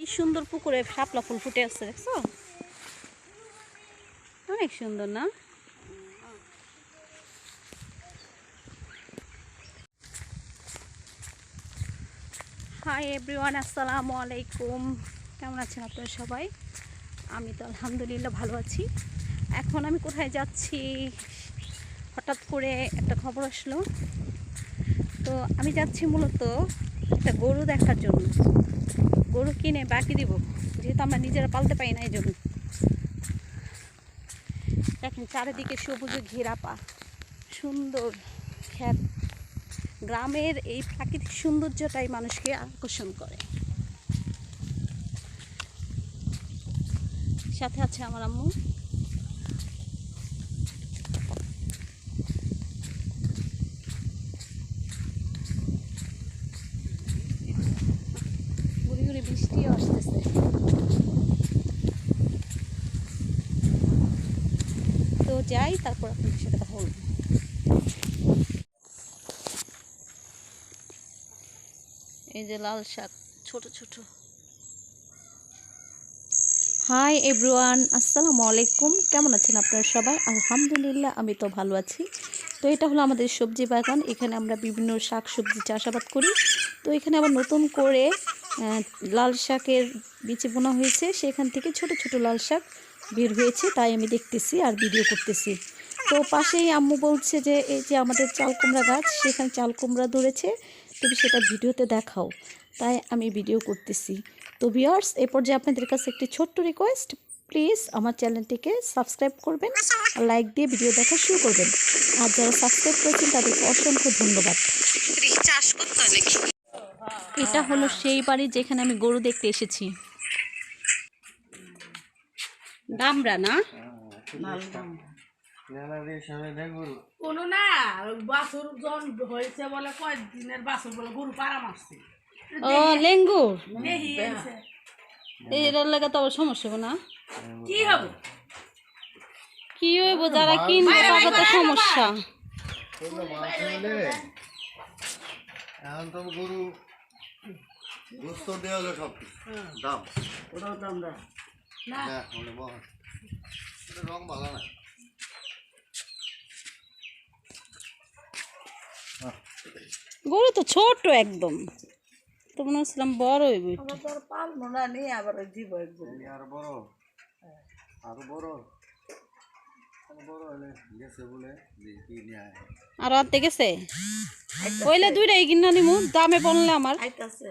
কি সুন্দর পুকুরে শাপলা ফুল ফুটে আছে, দেখছো? অনেক সুন্দর না? হাই এভরিওয়ান, আসসালামু আলাইকুম। কেমন আছেন আপনারা সবাই? আমি তো আলহামদুলিল্লাহ ভালো আছি। এখন আমি কোথায় যাচ্ছি, হঠাৎ করে একটা খবর আসলো। তো আমি যাচ্ছি মূলত একটা গরু দেখার জন্য। গরু কিনে বাকি দিব, যেহেতু আমরা নিজেরা পালতে পারি না, এই জন্য। দেখেন চারিদিকে সবুজে ঘেরা পা, সুন্দর ক্ষেত। গ্রামের এই প্রাকৃতিক সৌন্দর্যটাই মানুষকে আকর্ষণ করে। সাথে আছে আমার আম্মু। গুড়ি গুড়ি বৃষ্টিও আসতেছে। তো যাই, তারপর আপনাদের সাথে কথা বলবো। এই যে লাল শাক, ছোট ছোট। হাই এভরিওয়ান, আসসালামু আলাইকুম। কেমন আছেন আপনারা সবাই? আলহামদুলিল্লাহ আমি তো ভালো আছি। তো এটা হলো আমাদের সবজি বাগান। এখানে আমরা বিভিন্ন শাক সবজি চাষাবাদ করি। তো এখানে আবার নতুন করে লাল শাকের বীজ বোনা হয়েছে, সেখান থেকে ছোট ছোট লাল শাক বের হয়েছে, তাই আমি দেখতেছি আর ভিডিও করতেছি। তো পাশেই আম্মু বলছে যে এই যে আমাদের চাল কুমড়া গাছ, সেখানে চাল কুমড়া ধরেছে, তুমি সেটা ভিডিওতে দেখাও, তাই আমি ভিডিও করতেছি। তো ভিউয়ার্স, এ পর্যায়ে আপনাদের কাছে একটি ছোট্ট রিকোয়েস্ট, প্লিজ আমার চ্যানেলটিকে সাবস্ক্রাইব করবেন আর লাইক দিয়ে ভিডিও দেখা শুরু করবেন। আর যারা সাবস্ক্রাইব করেছেন তাদেরকে অসংখ্য ধন্যবাদ। এটা হলো সেই বাড়ি যেখানে আমি গরু দেখতে এসেছি। দামরা না? কোনো না, বাছুর জন হয়েছে বলে কয়েকদিনের বাছুর বলে গরু পাড়া মারছে। ও লেঙ্গুর, দেখি এসে। এটার লাগে তো আবার সমস্যা হবে না? কি হবে? কি হইব, যারা কিনবে তাদের তো সমস্যা। এখন তো গরু গোস্ত দেওয়া হলো সব দাম, ওটাও দাম না। না রং ভালো না। গরু তো ছোট একদম, তো মনে হচ্ছিলাম বড় হইব একটু। আমরা তো আর পালবো না, নিয়ে আবার দিব একদম। আরো বড়, আরো বড়, আরো বড় হলে গেছে বলে কি নিয়ে আয়। আর অর্ধেক গেছে, কইলে দুইটাই কিনা নিমু, দামে পড়লে আমার আইতাছে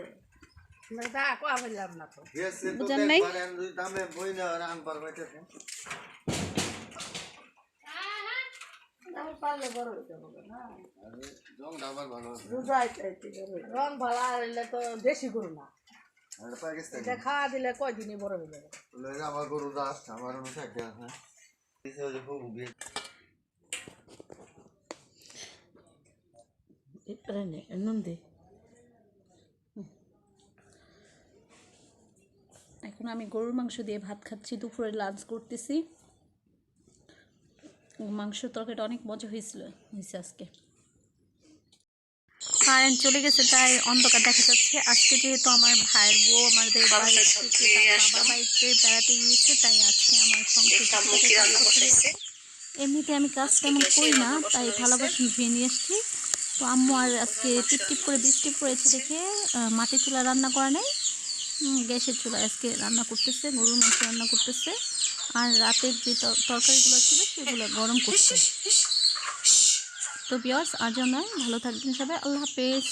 না, তা কোয়া বললাম না তো। গেছে তো বুঝেন নাই? দেখবারে আমি যদি দামে বই না রান পারবাইতেছে। আমি পারলে বড় হইতে হবে না। আরে জং ডাবার ভালো আছে। বুঝাই চাইতে রং ভালো হইলে তো দেশি গরু না। আরে পাকিস্তানি এটা খাওয়া দিলে কয়দিনই বড় হয়ে যাবে। লয়ে আমার গরু দাস আমার অনু থাকে হ্যাঁ। দিছে ওই যে খুব বিয়ে এবারে নে নুন দে। এখন আমি গরুর মাংস দিয়ে ভাত খাচ্ছি, দুপুরে লাঞ্চ করতেছি। মাংস তরকারিটা অনেক মজা হয়েছে আজকে। কারেন্ট চলে গেছে, তাই অন্ধকার দেখা যাচ্ছে। আজকে যেহেতু আমার ভাইয়ের বউ আমাদের বাবার বাড়িতে বেড়াতে গিয়েছে, তাই আজকে আমার সংসার। এমনিতে আমি কাজ তেমন করি না, তাই থালা বাসন ধুয়ে নিয়ে এসেছি। তো আম্মু আর আজকে টিপটিপ করে বৃষ্টি পড়েছে দেখে মাটির চুলা রান্না করা নেই, গ্যাসের চুলায় আজকে রান্না করতেছে, গরুর মাংস রান্না করতেছে। আর রাতের যে তরকারিগুলো ছিল সেগুলো গরম করছে। তো ভিউয়ার্স, আজ নয়, ভালো থাকবেন সবাই, আল্লাহ হাফেজ।